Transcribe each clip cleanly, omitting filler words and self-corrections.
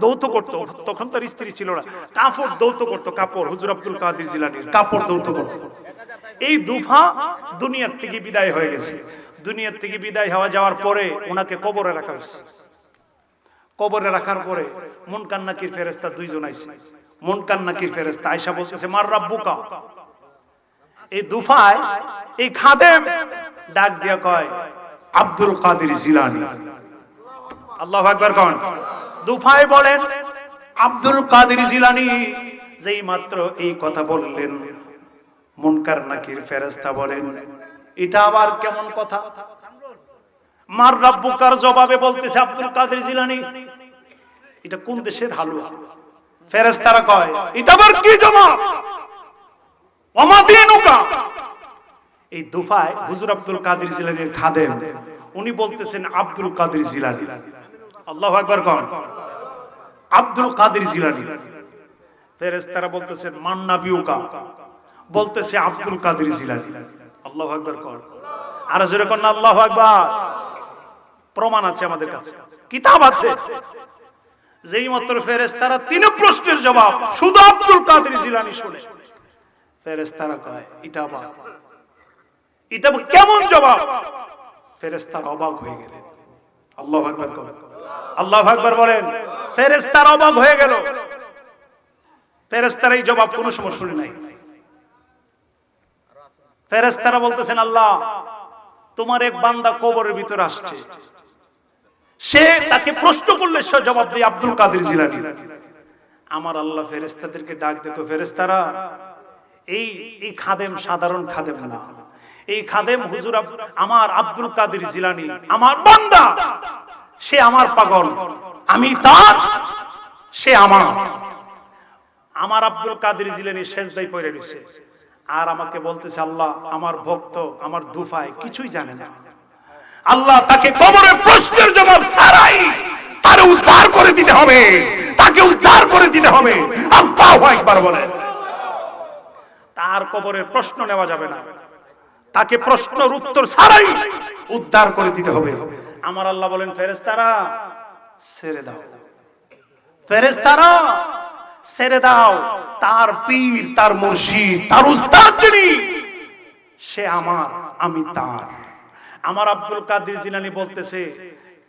দৌত করতো, তখন তার স্ত্রী ছিল না, কাপড় দৌত করতো, কাপড় হুজুর আব্দুল কাদের জিলানীর কাপড় দৌত করতো। এই দুফা দুনিয়ার থেকে বিদায় হয়ে গেছে। দুনিয়ার থেকে বিদায় হওয়া যাওয়ার পরে ওনাকে কবরে রাখা হয়েছে। কবরে রাখার পরে মুনকার নাকির ফেরেশতা দুইজন আইছে। মুনকার নাকির ফেরেশতা আয়েশা বলতেছে মার রাব্বুকা। এই দুফায় এই খাদেম ডাক দিয়া কয় আব্দুল কাদের জিলানী। আল্লাহু আকবার কোন। দুফায় বলেন আব্দুল কাদের জিলানী। যেই মাত্র এই কথা বললেন মুনকার নাকির ফেরেশতা বলেন এটা আবার কেমন কথা? মার রাব্বুকার জবাবে বলতেছে আব্দুল কাদের জিলানী। এটা কোন দেশের হালুয়া? ফেরেশতারা কয় এটা আবার কি জবাব? ওমা দিনুকা। এই দুফায় হুজুর আব্দুল কাদের জিলানীর খাদেম উনি বলতেছেন আব্দুল কাদের জিলানী। আল্লাহু আকবার কোন। আব্দুল কাদের জিলানী। ফেরেশতারা বলতেছেন মান নাবিউকা, বলতেছে আব্দুল কাদের জিলানী। আল্লাহু আকবার কোন। আর জোরে কোন আল্লাহু আকবার। প্রমাণ আছে আমাদের কাছে, কিতাব আছে। যেই মাত্র ফেরেশতারা তিন প্রশ্নের জবাব শুধু আব্দুল কাদের জিলানী শুনে, ফেরেশতারা কয় এটা কেমন জবাব? ফেরেশতারা অবাক হয়ে গেলেন। আল্লাহু আকবার কোন। আল্লাহু আকবার বলেন। ফেরেশতারা অবাক হয়ে গেল। ফেরেশতারা এই জবাব কোন সময় শুনে নাই। ফেরেশতারা বলতেছেন আল্লাহ তোমার এক বান্দা কবরের ভিতরে আসছে, সে তাকে প্রশ্ন করলে সে জবাব দেয় আব্দুল কাদের জিলানী। আমার আল্লাহ ফেরেশতাদেরকে ডাক দেখো, ফেরেশতারা এই খাদেম সাধারণ খাদেম না, এই খাদেম হুজুর আমার আব্দুল কাদের জিলানী, আমার বান্দা, সে আমার পাগল, আমি তার, সে আমার আব্দুল কাদের জিলানী সেজদায় পড়ে রয়েছে আর আমাকে বলতেছে আল্লাহ আমার ভক্ত আমার দুফায় কিছুই জানে না, আল্লাহ তাকে কবরের প্রশ্নের জবাব ছাড়াই তারে উদ্ধার করে দিতে হবে, তাকে উদ্ধার করে দিতে হবে। আল্লাহু আকবার বলেন। তার কবরের প্রশ্ন নেওয়া যাবে না, তাকে প্রশ্নের উত্তর ছাড়াই উদ্ধার করে দিতে হবে। আমার আল্লাহ বলেন ফেরেশতারা ছেড়ে দাও, ফেরেশতারা ছেড়ে দাও, তার পীর তার মুর্শিদ তার উস্তাদ যিনি সে আমার, আমি তার। আমার আব্দুল কাদের জিলানী বলতেছে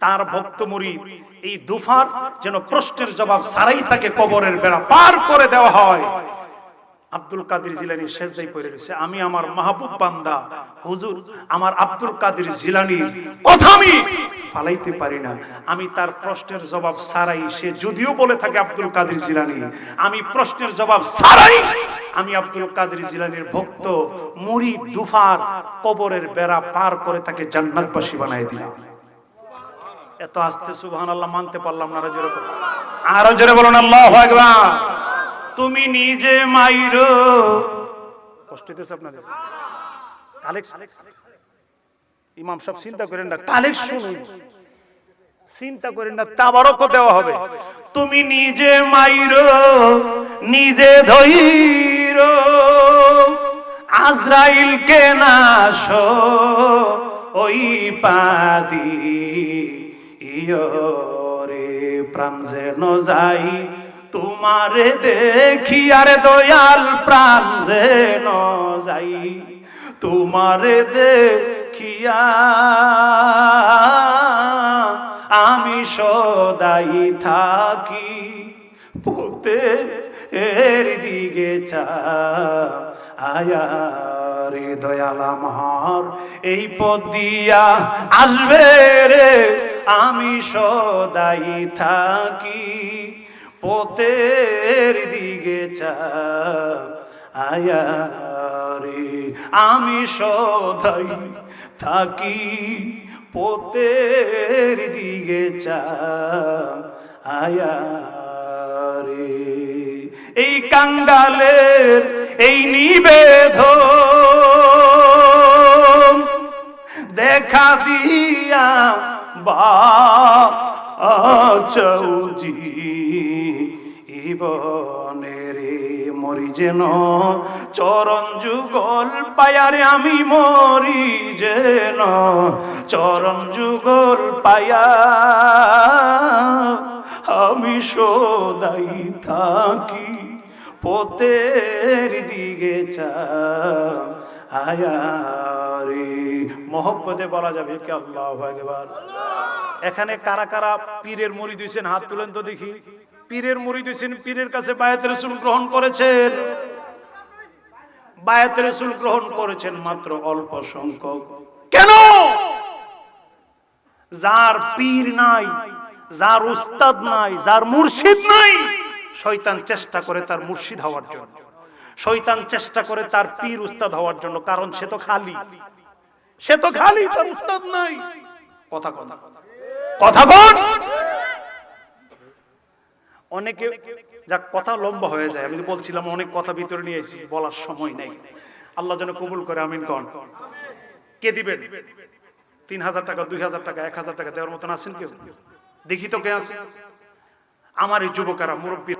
তার ভক্ত মুরিদ এই দুফার যেন প্রশ্নের জবাব ছাড়াই তাকে কবরের বেড়া পার করে দেওয়া হয়। আব্দুল কাদের জিলানী সেজদায় পড়ে রয়েছে, আমি আমার মাহবুব বান্দা হুজুর আমার আব্দুল কাদের জিলানীর কথা আমি ফালাইতে পারি না, আমি তার প্রশ্নের জবাব ছাড়াই, সে যদিও বলে থাকে আব্দুল কাদের জিলানী, আমি প্রশ্নের জবাব ছাড়াই আমি আব্দুল কাদের জিলানীর ভক্ত মুরিদ দুফার কবরের বেড়া পার করে তাকে জান্নাতবাসী বানাই দিলাম। এত আস্তে সুবহানাল্লাহ মানতে পারলাম না। আরো জোরে বলুন আল্লাহু আকবার। তুমি নিজে মাইরো, কষ্ট হইতেছে আপনাদের? ইমাম সাহেব চিন্তা করেন না, তালেক শুনুন, চিন্তা করেন না, তাবারকও দেওয়া হবে। তুমি নিজে মাইরো নিজে ধইরো, আজরাইলকে নাশো ওই পাদি ইয়রে প্রাণ যেন যাই তোমারে দেখি, আরে দয়াল প্রাণ যেন যাই তোমারে দেখিয়া, আমি সদাই থাকি পথে এর দিকে আয়া রে দয়াল আমার এই পথ দিয়া আসবে রে, আমি সদাই থাকি পথের দিকে আয়া রে, আমি সদাই থাকি পথের দিকে আয়া রে। এই কাঙ্গালের এই নিবেদন দেখা দিয়া বাঁচাউজি ইবনের মরি যেন চরণ যুগল পায়ারে, আমি মরি যেন চরণ যুগল পায়া, আমি সদাই থাকি পথের দিকে আয়ারে। মহব্বতে বলা যাবে কি আল্লাহু আকবার। এখানে কারা কারা পীরের মুরিদ হইছেন হাত তুলেন তো দেখি। পীরের মুরিদ হইছেন, পীরের কাছে বায়াত রাসূল গ্রহণ করেছেন। বায়াত রাসূল গ্রহণ করেছেন মাত্র অল্প সংখ্যক। কেন? যার পীর নাই, যার উস্তাদ নাই, যার মুর্শিদ নাই, শয়তান চেষ্টা করে তার মুর্শিদ হওয়ার জন্য, শয়তান চেষ্টা করে তার পীর উস্তাদ হওয়ার জন্য। কারণ সে তো খালি, সে তো খালি, তার উস্তাদ নাই। কথা কথা কথা বল। অনেকে যাক কথা লম্বা হয়ে যায়, আমি বলছিলাম অনেক কথা ভিতরে নিয়ে এসেছি, বলার সময় নাই। আল্লাহ যেন কবুল করে, আমিন কোন। কে দিবেন 3000 টাকা, 2000 টাকা, 1000 টাকা দেওয়ার মতন আছেন কেউ? দেখি তো কে আছে? আমার এই যুবকেরা, মুরব্বী